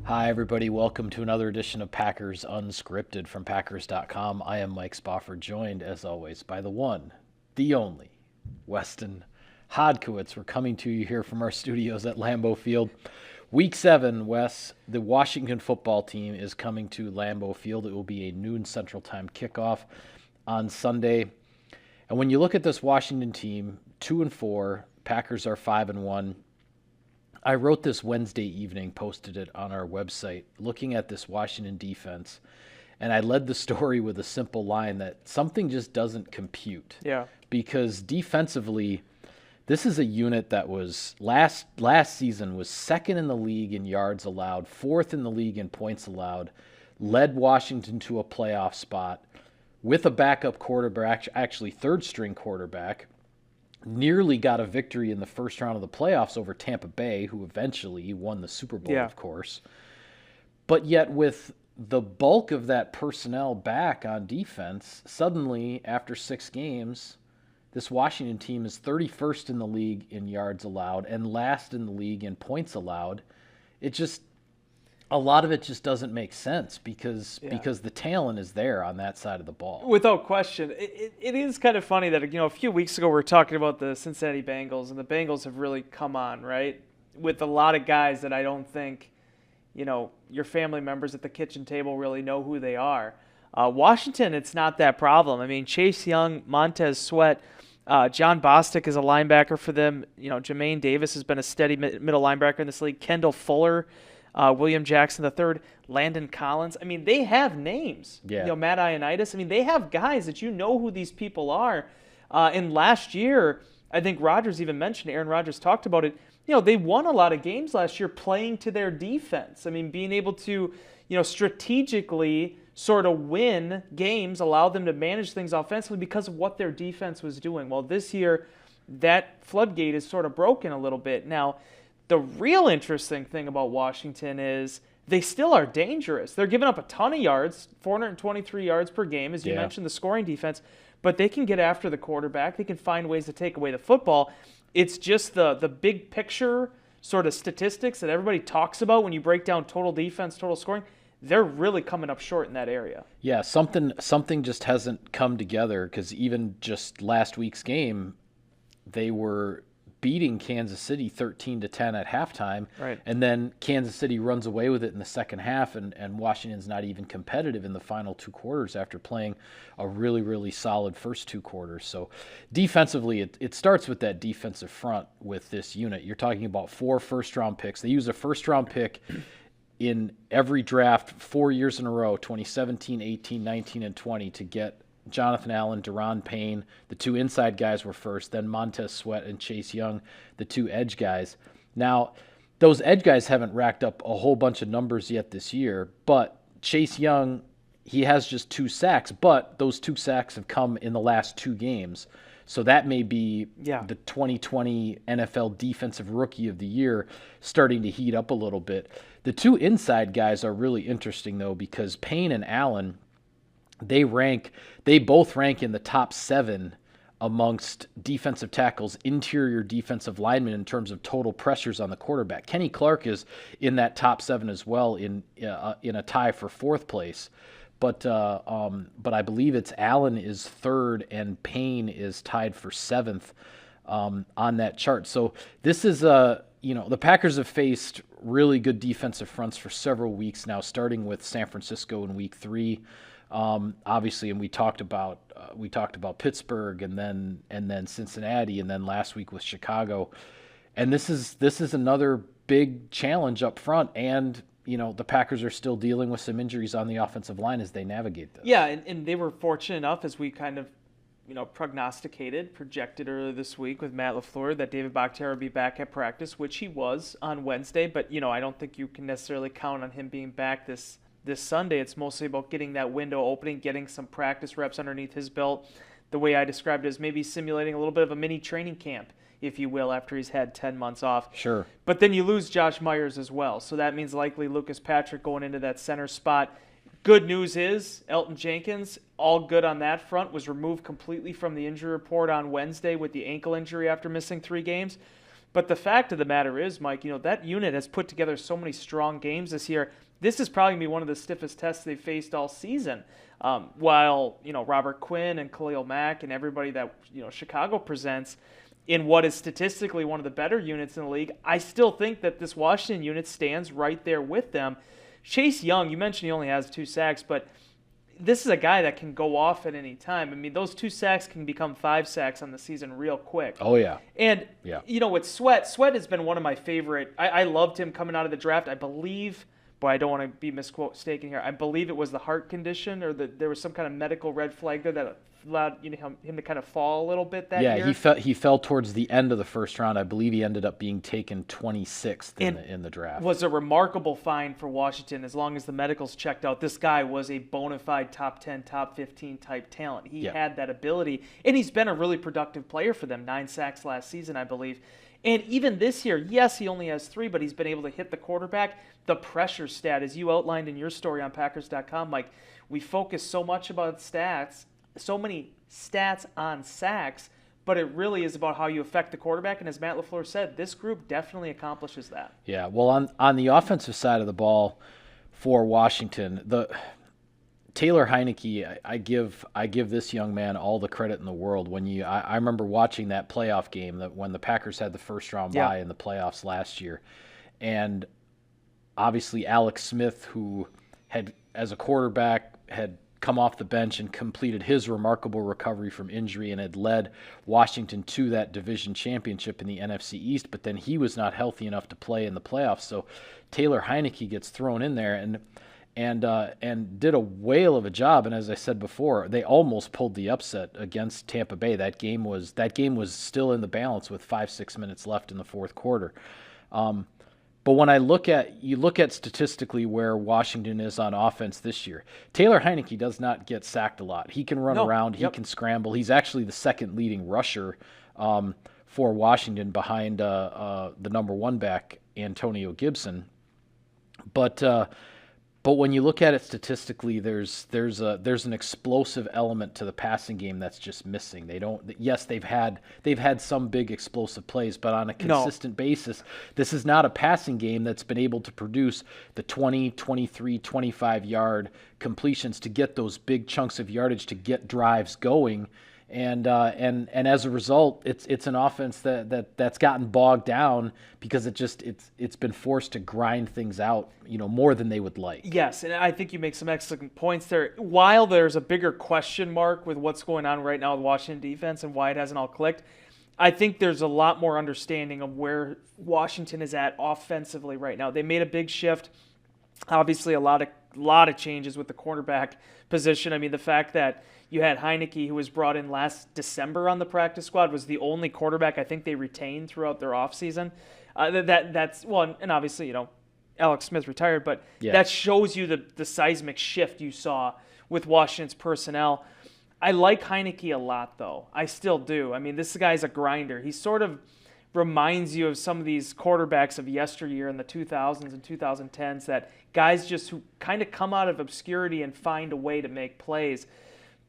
Hi, everybody. Welcome to another edition of Packers Unscripted from Packers.com. I am Mike Spofford, joined, as always, by the one, the only, Weston Hodkowitz. We're coming to you here from our studios at Lambeau Field. Week 7, Wes, the Washington football team is coming to Lambeau Field. It will be a noon Central Time kickoff on Sunday. And when you look at this Washington team, 2-4, Packers are 5-1. I wrote this Wednesday evening, posted it on our website, looking at this Washington defense, and I led the story with a simple line that something just doesn't compute. Yeah. Because defensively, this is a unit that was last season was second in the league in yards allowed, fourth in the league in points allowed, led Washington to a playoff spot with a backup quarterback, actually third-string quarterback. Nearly got a victory in the first round of the playoffs over Tampa Bay, who eventually won the Super Bowl, of course. But yet with the bulk of that personnel back on defense, suddenly, after 6 games, this Washington team is 31st in the league in yards allowed and last in the league in points allowed. A lot of it just doesn't make sense because the talent is there on that side of the ball. Without question. It is kind of funny that, a few weeks ago we were talking about the Cincinnati Bengals, and the Bengals have really come on, right? With a lot of guys that I don't think, your family members at the kitchen table really know who they are. Washington, it's not that problem. I mean, Chase Young, Montez Sweat, John Bostic is a linebacker for them. Jermaine Davis has been a steady middle linebacker in this league. Kendall Fuller, William Jackson III, Landon Collins. I mean, they have names. Yeah. Matt Ioannidis. I mean, they have guys that who these people are. And last year, I think Rodgers even mentioned, Aaron Rodgers talked about it, they won a lot of games last year playing to their defense. I mean, being able to, strategically sort of win games, allow them to manage things offensively because of what their defense was doing. Well, this year, that floodgate is sort of broken a little bit. Now, the real interesting thing about Washington is they still are dangerous. They're giving up a ton of yards, 423 yards per game, as you mentioned, the scoring defense, but they can get after the quarterback. They can find ways to take away the football. It's just the big picture sort of statistics that everybody talks about when you break down total defense, total scoring. They're really coming up short in that area. Yeah, something just hasn't come together because even just last week's game, they were beating Kansas City 13-10 at halftime, right? And then Kansas City runs away with it in the second half, and Washington's not even competitive in the final 2 quarters after playing a really, really solid first 2 quarters. So defensively, it starts with that defensive front with this unit. You're talking about 4 first-round picks. They use a first-round pick in every draft 4 years in a row, 2017, 18, 19, and 20, to get Jonathan Allen, Deron Payne. The 2 inside guys were first, then Montez Sweat and Chase Young, the 2 edge guys. Now, those edge guys haven't racked up a whole bunch of numbers yet this year, but Chase Young, he has just 2 sacks, but those 2 sacks have come in the last 2 games. So that may be the 2020 NFL Defensive Rookie of the Year starting to heat up a little bit. The 2 inside guys are really interesting, though, because Payne and Allen, they both rank in the top 7 amongst defensive tackles, interior defensive linemen in terms of total pressures on the quarterback. Kenny Clark is in that top 7 as well in a tie for 4th place. But I believe it's Allen is 3rd and Payne is tied for 7th on that chart. So this is the Packers have faced really good defensive fronts for several weeks now, starting with San Francisco in week 3. Obviously, and we talked about Pittsburgh and then Cincinnati, and then last week with Chicago, and this is another big challenge up front, and the Packers are still dealing with some injuries on the offensive line as they navigate this. Yeah, and they were fortunate enough, as we kind of projected earlier this week with Matt LaFleur, that David Bakhtiari would be back at practice, which he was on Wednesday, but I don't think you can necessarily count on him being back this Sunday. It's mostly about getting that window opening, getting some practice reps underneath his belt. The way I described it is maybe simulating a little bit of a mini training camp, if you will, after he's had 10 months off. Sure. But then you lose Josh Myers as well. So that means likely Lucas Patrick going into that center spot. Good news is Elton Jenkins, all good on that front, was removed completely from the injury report on Wednesday with the ankle injury after missing 3 games. But the fact of the matter is, Mike, that unit has put together so many strong games this year. This is probably going to be one of the stiffest tests they've faced all season. While, Robert Quinn and Khalil Mack and everybody that, Chicago presents in what is statistically one of the better units in the league, I still think that this Washington unit stands right there with them. Chase Young, you mentioned he only has 2 sacks, but this is a guy that can go off at any time. I mean, those 2 sacks can become 5 sacks on the season real quick. Oh, yeah. And, yeah. With Sweat has been one of my favorite. I loved him coming out of the draft. I believe, boy, I don't want to be mistaken here. I believe it was the heart condition or there was some kind of medical red flag there that allowed him to kind of fall a little bit that year. Yeah, he fell towards the end of the first round. I believe he ended up being taken 26th in the draft. Was a remarkable find for Washington as long as the medicals checked out. This guy was a bona fide top 10, top 15 type talent. He had that ability, and he's been a really productive player for them. 9 sacks last season, I believe. And even this year, yes, he only has 3, but he's been able to hit the quarterback. The pressure stat, as you outlined in your story on Packers.com, Mike, we focus so much about stats, so many stats on sacks, but it really is about how you affect the quarterback. And as Matt LaFleur said, this group definitely accomplishes that. Yeah, well, on the offensive side of the ball for Washington, Taylor Heinicke, I give this young man all the credit in the world. I remember watching that playoff game when the Packers had the first round bye in the playoffs last year, and obviously Alex Smith, who had as a quarterback had come off the bench and completed his remarkable recovery from injury and had led Washington to that division championship in the NFC East, but then he was not healthy enough to play in the playoffs. So Taylor Heinicke gets thrown in there and did a whale of a job. And as I said before, they almost pulled the upset against Tampa Bay. That game was still in the balance with 5-6 minutes left in the fourth quarter. But when you look at statistically where Washington is on offense this year, Taylor Heinicke does not get sacked a lot. He can run around. He can scramble. He's actually the second leading rusher for Washington behind the number 1 back, Antonio Gibson. But when you look at it statistically, there's an explosive element to the passing game that's just missing. They've had some big explosive plays, but on a consistent basis, this is not a passing game that's been able to produce the 20, 23, 25-yard completions to get those big chunks of yardage to get drives going. And as a result, it's an offense that's gotten bogged down because it's been forced to grind things out, more than they would like. Yes, and I think you make some excellent points there. While there's a bigger question mark with what's going on right now with Washington defense and why it hasn't all clicked, I think there's a lot more understanding of where Washington is at offensively right now. They made a big shift. Obviously, a lot of changes with the cornerback position. I mean, the fact that you had Heineke, who was brought in last December on the practice squad, was the only quarterback I think they retained throughout their offseason. That's and obviously, Alex Smith retired, but that shows you the seismic shift you saw with Washington's personnel. I like Heineke a lot, though. I still do. I mean, this guy's a grinder. He sort of reminds you of some of these quarterbacks of yesteryear in the 2000s and 2010s, that guys just who kind of come out of obscurity and find a way to make plays.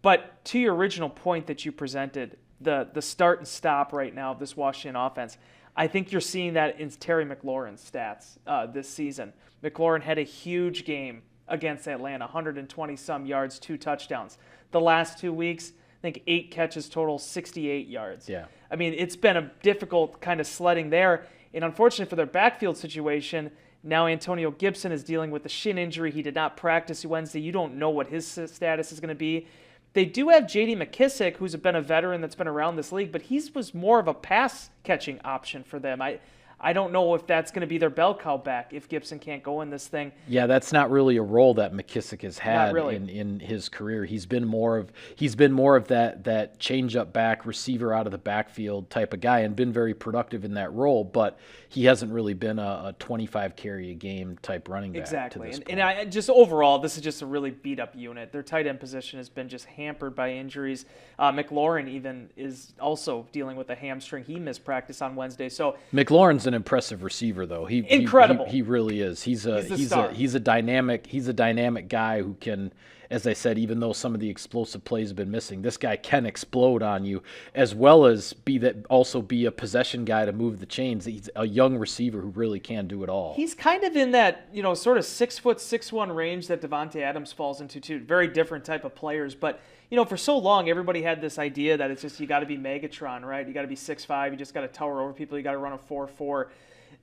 But to your original point that you presented, the start and stop right now of this Washington offense, I think you're seeing that in Terry McLaurin's stats this season. McLaurin had a huge game against Atlanta, 120-some yards, 2 touchdowns. The last 2 weeks, I think 8 catches total, 68 yards. Yeah. I mean, it's been a difficult kind of sledding there. And unfortunately for their backfield situation, now Antonio Gibson is dealing with the shin injury. He did not practice Wednesday. You don't know what his status is going to be. They do have J.D. McKissick, who's been a veteran that's been around this league, but he was more of a pass-catching option for them. I don't know if that's going to be their bell cow back if Gibson can't go in this thing. Yeah, that's not really a role that McKissick has had really. in his career. He's been more of that change-up back, receiver out of the backfield type of guy, and been very productive in that role. But he hasn't really been a 25 carry a game type running back. Exactly, to this point. and I just overall, this is just a really beat up unit. Their tight end position has been just hampered by injuries. McLaurin even is also dealing with a hamstring. He missed practice on Wednesday. So McLaurin's an impressive receiver, though. Incredible. He really is. He's a dynamic guy who can, as I said, even though some of the explosive plays have been missing, this guy can explode on you, as well as be a possession guy to move the chains. He's a young receiver who really can do it all. He's kind of in that, sort of 6'6" range that Devontae Adams falls into too. Very different type of players, but for so long, everybody had this idea that it's just you got to be Megatron, right? You got to be 6'5", you just got to tower over people, you got to run a 4.4.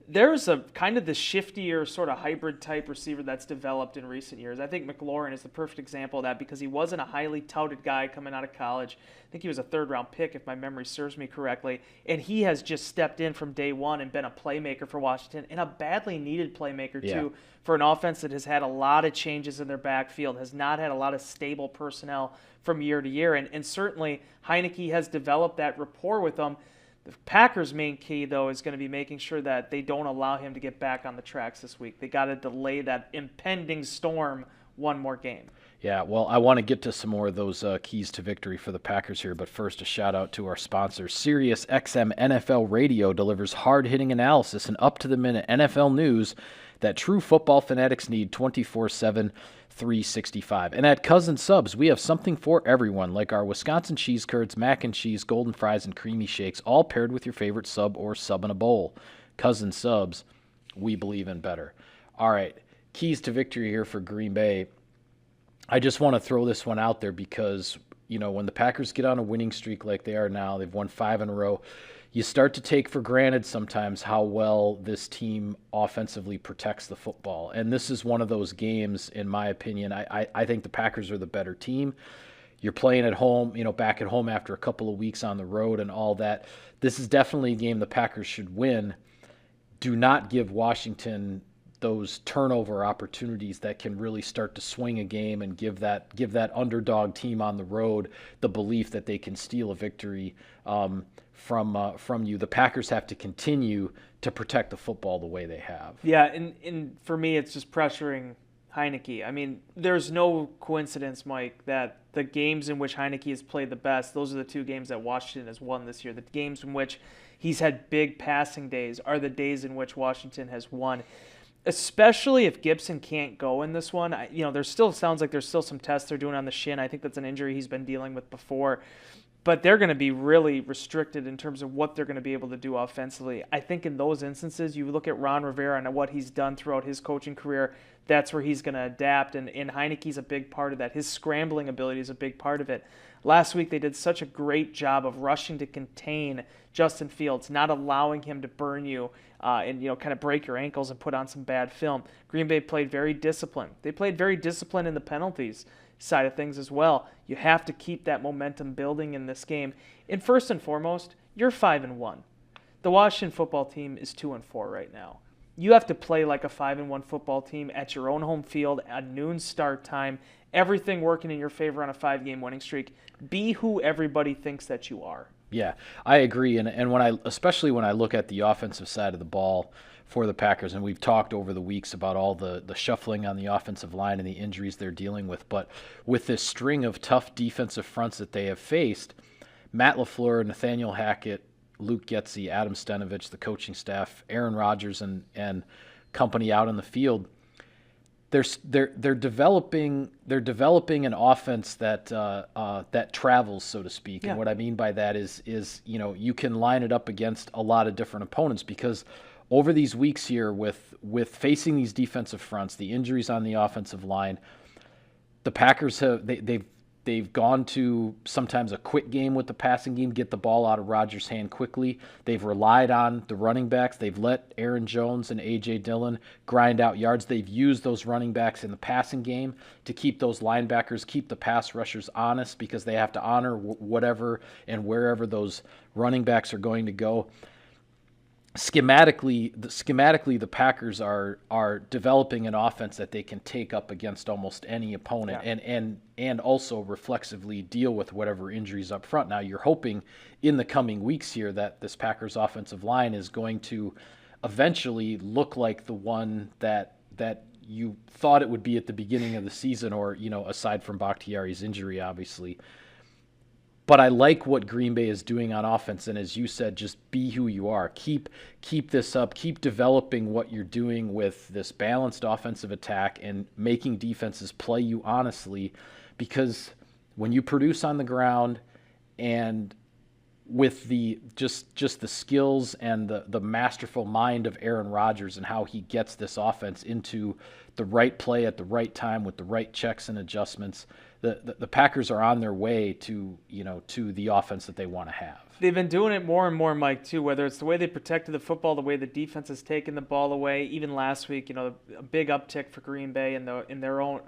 There's a kind of the shiftier sort of hybrid type receiver that's developed in recent years. I think McLaurin is the perfect example of that because he wasn't a highly touted guy coming out of college. I think he was a third-round pick, if my memory serves me correctly. And he has just stepped in from day one and been a playmaker for Washington, and a badly needed playmaker, too, for an offense that has had a lot of changes in their backfield, has not had a lot of stable personnel from year to year. And certainly Heineke has developed that rapport with them. The Packers' main key, though, is going to be making sure that they don't allow him to get back on the tracks this week. They got to delay that impending storm one more game. Yeah, well, I want to get to some more of those keys to victory for the Packers here, but first a shout-out to our sponsor. SiriusXM NFL Radio delivers hard-hitting analysis and up-to-the-minute NFL news that true football fanatics need 24/7, 365. And at Cousin Subs, we have something for everyone, like our Wisconsin cheese curds, mac and cheese, golden fries, and creamy shakes, all paired with your favorite sub or sub in a bowl. Cousin Subs, we believe in better. All right, keys to victory here for Green Bay. I just want to throw this one out there because, when the Packers get on a winning streak like they are now, they've won 5 in a row, you start to take for granted sometimes how well this team offensively protects the football. And this is one of those games, in my opinion. I think the Packers are the better team. You're playing at home, back at home after a couple of weeks on the road and all that. This is definitely a game the Packers should win. Do not give Washington those turnover opportunities that can really start to swing a game and give that underdog team on the road the belief that they can steal a victory from you. The Packers have to continue to protect the football the way they have. Yeah, and for me, it's just pressuring Heineke. I mean, there's no coincidence, Mike, that the games in which Heineke has played the best, those are the 2 games that Washington has won this year. The games in which he's had big passing days are the days in which Washington has won. Especially if Gibson can't go in this one. There still sounds like there's still some tests they're doing on the shin. I think that's an injury he's been dealing with before. But they're going to be really restricted in terms of what they're going to be able to do offensively. I think in those instances, you look at Ron Rivera and what he's done throughout his coaching career, that's where he's going to adapt. And Heineke's a big part of that. His scrambling ability is a big part of it. Last week, they did such a great job of rushing to contain Justin Fields, not allowing him to burn you and kind of break your ankles and put on some bad film. Green Bay played very disciplined. They played very disciplined in the penalties side of things as well. You have to keep that momentum building in this game. And first and foremost, you're 5-1. The Washington football team is 2-4 right now. You have to play like a 5-1 football team at your own home field at noon start time. Everything working in your favor on a 5-game winning streak. Be who everybody thinks that you are. Yeah, I agree. And especially when I look at the offensive side of the ball for the Packers, and we've talked over the weeks about all the shuffling on the offensive line and the injuries they're dealing with. But with this string of tough defensive fronts that they have faced, Matt LaFleur, Nathaniel Hackett, Luke Getsy, Adam Stenovich, the coaching staff, Aaron Rodgers and company out in the field, they're developing an offense that travels, so to speak. Yeah. And what I mean by that is you can line it up against a lot of different opponents, because over these weeks here with facing these defensive fronts, the injuries on the offensive line, the Packers they've gone to sometimes a quick game with the passing game, get the ball out of Rodgers' hand quickly. They've relied on the running backs. They've let Aaron Jones and A.J. Dillon grind out yards. They've used those running backs in the passing game to keep those linebackers, keep the pass rushers honest, because they have to honor whatever and wherever those running backs are going to go. Schematically, the Packers are developing an offense that they can take up against almost any opponent, yeah, and also reflexively deal with whatever injuries up front. Now, you're hoping in the coming weeks here that this Packers offensive line is going to eventually look like the one that you thought it would be at the beginning of the season, or aside from Bakhtiari's injury, obviously. But I like what Green Bay is doing on offense, and as you said, just be who you are. Keep this up. Keep developing what you're doing with this balanced offensive attack and making defenses play you honestly, because when you produce on the ground and with the just the skills and the masterful mind of Aaron Rodgers and how he gets this offense into the right play at the right time with the right checks and adjustments, the Packers are on their way to the offense that they want to have. They've been doing it more and more, Mike, too, whether it's the way they protected the football, the way the defense has taken the ball away. Even last week, a big uptick for Green Bay in their own,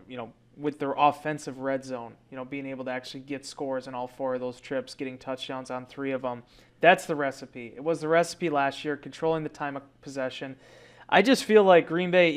with their offensive red zone, being able to actually get scores on all 4 of those trips, getting touchdowns on 3 of them. That's the recipe. It was the recipe last year, controlling the time of possession. I just feel like Green Bay,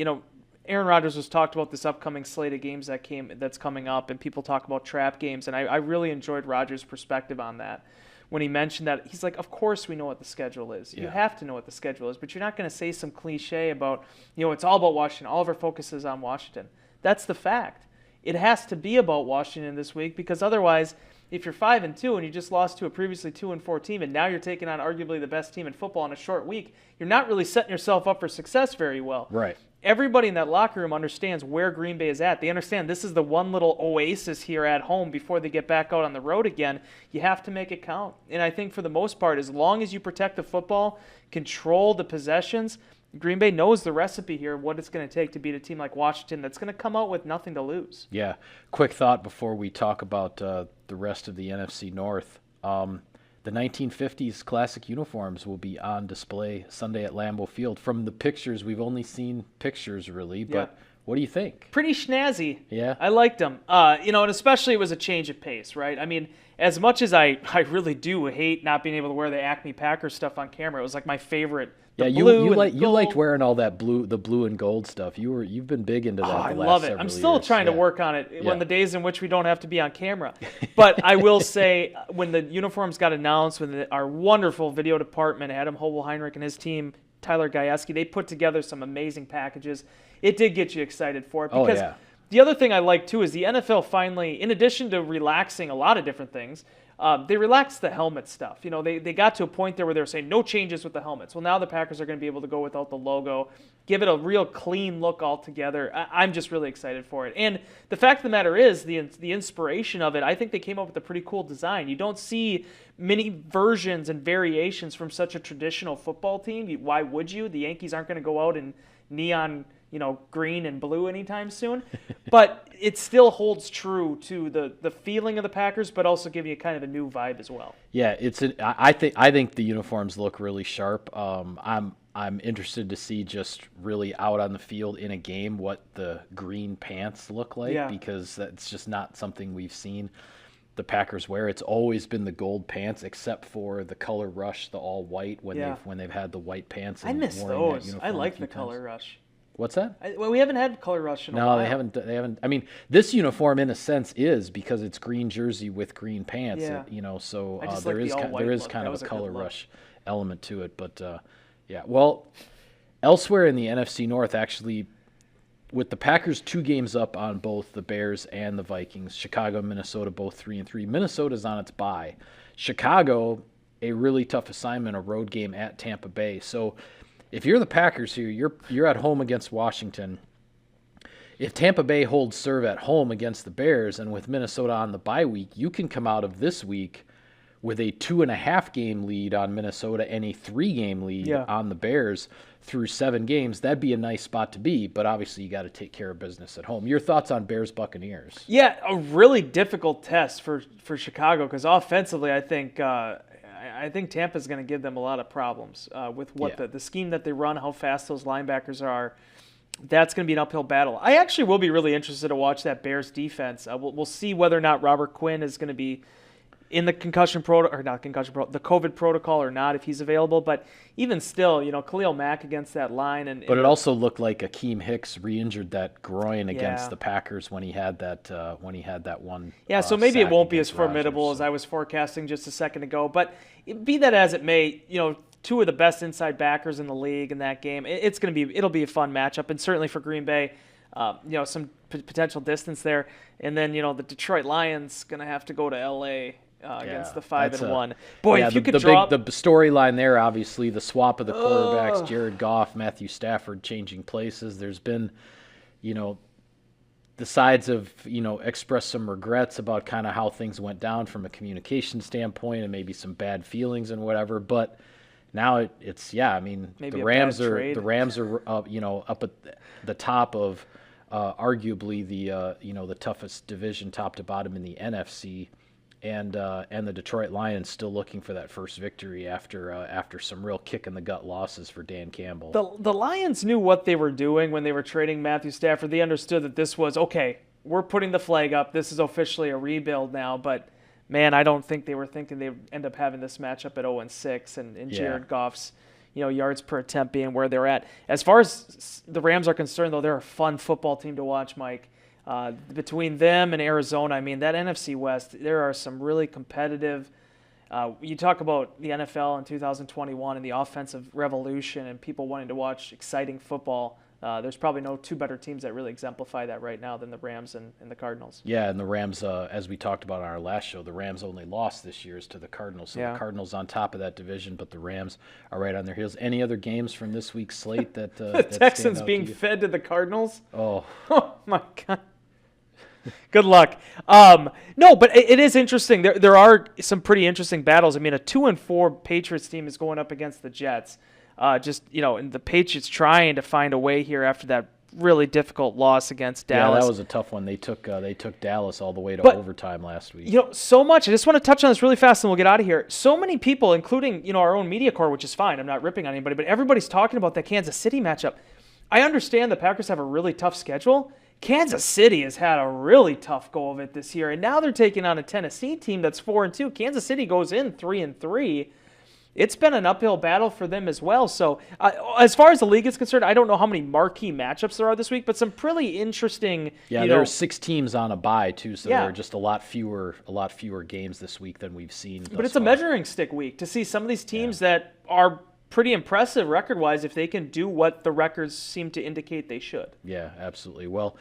Aaron Rodgers was talked about this upcoming slate of games that's coming up, and people talk about trap games, and I really enjoyed Rodgers' perspective on that. When he mentioned that, he's like, of course we know what the schedule is. Yeah. You have to know what the schedule is, but you're not going to say some cliche about, it's all about Washington. All of our focus is on Washington. That's the fact. It has to be about Washington this week, because otherwise, if you're 5-2 and you just lost to a previously 2-4 team, and now you're taking on arguably the best team in football in a short week, you're not really setting yourself up for success very well. Right. Everybody in that locker room understands where Green Bay is at. They understand this is the one little oasis here at home before they get back out on the road again. You have to make it count. And I think for the most part, as long as you protect the football, control the possessions, Green Bay knows the recipe here, what it's going to take to beat a team like Washington that's going to come out with nothing to lose. Yeah. Quick thought before we talk about the rest of the NFC North. The 1950s classic uniforms will be on display Sunday at Lambeau Field. From the pictures, we've only seen pictures really, but what do you think? Pretty snazzy. Yeah. I liked them. And especially it was a change of pace, right? I mean, as much as I really do hate not being able to wear the Acme Packers stuff on camera, it was like my favorite. Yeah, you liked wearing all that the blue and gold stuff. You've been big into that. I the last love it. several I'm still years. trying to work on it when the days in which we don't have to be on camera. But I will say, when the uniforms got announced, when our wonderful video department, Adam Heineke and his team, Tyler Gajewski, they put together some amazing packages. It did get you excited for it, because the other thing I like too is the NFL finally, in addition to relaxing a lot of different things, they relaxed the helmet stuff. They got to a point there where they were saying no changes with the helmets. Well, now the Packers are going to be able to go without the logo, give it a real clean look altogether. I'm just really excited for it. And the fact of the matter is, the inspiration of it, I think they came up with a pretty cool design. You don't see many versions and variations from such a traditional football team. Why would you? The Yankees aren't going to go out in neon green and blue anytime soon. But it still holds true to the feeling of the Packers, but also giving you kind of a new vibe as well. Yeah, I think the uniforms look really sharp. I'm interested to see just really out on the field in a game what the green pants look like, because that's just not something we've seen the Packers wear. It's always been the gold pants, except for the color rush, the all white when they've had the white pants. I miss those. I like the color rush. What's that? We haven't had color rush in a while. No, they haven't. I mean, this uniform in a sense is, because it's green jersey with green pants. Yeah. So there is kind of a color rush element to it. But well, elsewhere in the NFC North, actually, with the Packers 2 games up on both the Bears and the Vikings, Chicago and Minnesota both 3-3. Minnesota's on its bye. Chicago, a really tough assignment, a road game at Tampa Bay. So if you're the Packers here, you're at home against Washington. If Tampa Bay holds serve at home against the Bears, and with Minnesota on the bye week, you can come out of this week with a 2.5 game lead on Minnesota and a 3 game lead on the Bears through 7 games. That'd be a nice spot to be, but obviously you got to take care of business at home. Your thoughts on Bears Buccaneers? Yeah, a really difficult test for Chicago, because offensively, I think Tampa's going to give them a lot of problems with what the scheme that they run, how fast those linebackers are. That's going to be an uphill battle. I actually will be really interested to watch that Bears defense. We'll see whether or not Robert Quinn is going to be in the the COVID protocol or not, if he's available. But even still, Khalil Mack against that line. But it also looked like Akeem Hicks re-injured that groin against the Packers when he had that one. Yeah, so maybe it won't be as formidable as I was forecasting just a second ago. But be that as it may, 2 of the best inside backers in the league in that game. It'll be a fun matchup, and certainly for Green Bay, some potential distance there. And then the Detroit Lions gonna have to go to LA against the 5-1. Boy, yeah, if you the, could the draw big the storyline there, obviously, the swap of the quarterbacks, Jared Goff, Matthew Stafford changing places. There's been, the sides have, expressed some regrets about kind of how things went down from a communication standpoint and maybe some bad feelings and whatever. But now it's maybe the Rams trade. are up at the top of arguably the toughest division, top to bottom in the NFC. And the Detroit Lions still looking for that first victory after some real kick in the gut losses for Dan Campbell. The Lions knew what they were doing when they were trading Matthew Stafford. They understood that this was, okay, we're putting the flag up. This is officially a rebuild now. But, man, I don't think they were thinking they'd end up having this matchup at 0-6 and Jared Goff's yards per attempt being where they're at. As far as the Rams are concerned, though, they're a fun football team to watch, Mike. Between them and Arizona, that NFC West, there are some really competitive. You talk about the NFL in 2021 and the offensive revolution and people wanting to watch exciting football. There's probably no two better teams that really exemplify that right now than the Rams and the Cardinals. Yeah, and the Rams, as we talked about on our last show, the Rams only lost this year to the Cardinals. So the Cardinals on top of that division, but the Rams are right on their heels. Any other games from this week's slate that the Texans being fed to the Cardinals? Oh my God. Good luck. No, but it is interesting. There are some pretty interesting battles. A 2-4 Patriots team is going up against the Jets. And the Patriots trying to find a way here after that really difficult loss against Dallas. Yeah, that was a tough one. They took Dallas all the way to overtime last week. So much. I just want to touch on this really fast, and we'll get out of here. So many people, including our own media corps, which is fine. I'm not ripping on anybody, but everybody's talking about that Kansas City matchup. I understand the Packers have a really tough schedule. Kansas City has had a really tough go of it this year, and now they're taking on a Tennessee team that's 4-2. Kansas City goes in 3-3. It's been an uphill battle for them as well. So as far as the league is concerned, I don't know how many marquee matchups there are this week, but some pretty interesting. Yeah, there are 6 teams on a bye too, so there are just a lot fewer games this week than we've seen. But it's a measuring stick week to see some of these teams that are pretty impressive record-wise if they can do what the records seem to indicate they should. Yeah, absolutely. Well,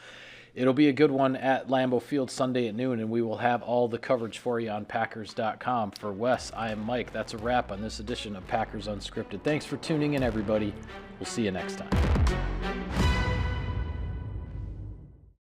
it'll be a good one at Lambeau Field Sunday at noon, and we will have all the coverage for you on Packers.com. For Wes, I am Mike. That's a wrap on this edition of Packers Unscripted. Thanks for tuning in, everybody. We'll see you next time.